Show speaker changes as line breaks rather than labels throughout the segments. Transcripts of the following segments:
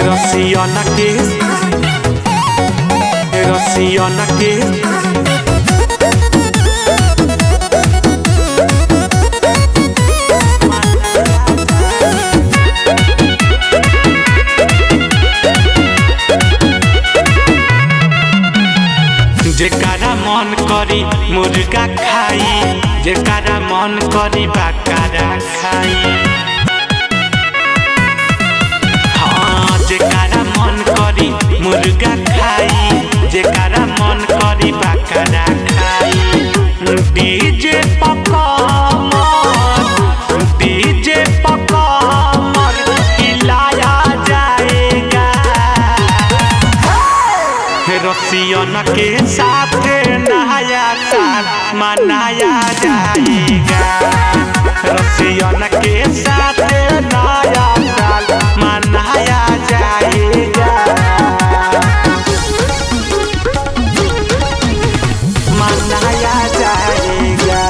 Rosiona Kiss, Rosiona Kiss. जेकारा मन करी मुर्गा खाई, जेकारा मन करी बकरा खाई। हाँ, जेकारा मन करी मुर्गा खाई, जेकारा मन करी बकरा खाई। डीजे पकामर, डीजे पकामर हिलाया जाएगा। रसियन के साथ नया साल मनाया जाएगा। रसियन के साथ नया साल मनाया जाएगा, मनाया जाएगा।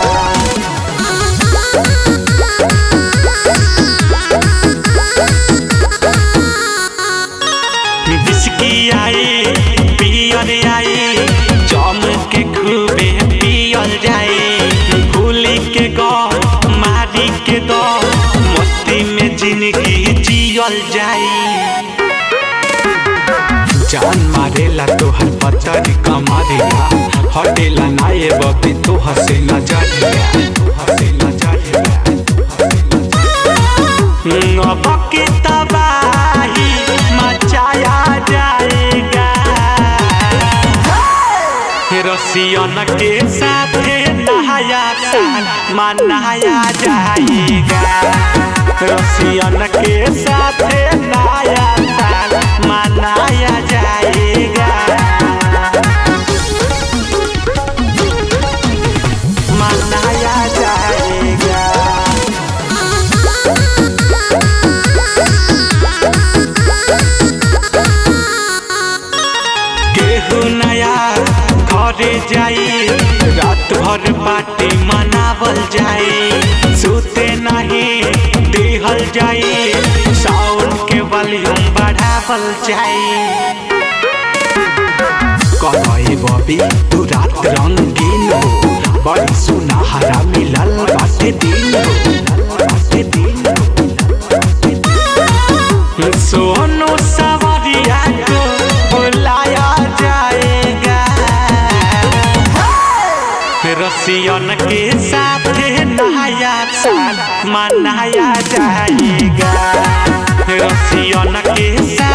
बिस्की आई पियर आई, जम के खूबे पियल जाए। भूली के गो मारी के दो, मस्ती में जिंदगी जियल जाए। जान मारेला तोहर पतरी कमरिया, हटेला ना ये बबी तू हंसे नजरिया, हंसे नजरिया। अब की तबाही मचाया जाएगा। रसियन के साथ नया साल मनाया जाएगा। रसियन के साथ नया साल मनाया जाएगा, मनाया जाएगा। केहू नया घरे जाई, रात भर पार्टी मनावल जाई। सुते नहीं दिहल जाई, साउंड के वॉल्यूम बढ़ावल जाई। कहे बबी तू रात रंगीन हो, बड़ी सुनहरा मिलल बाटे दिन हो, बाटे दिन हो। सोनू सवरिया को बुलाया जाएगा। रसियन के साथ नया साल मनाया जाएगा। रसियन के साथ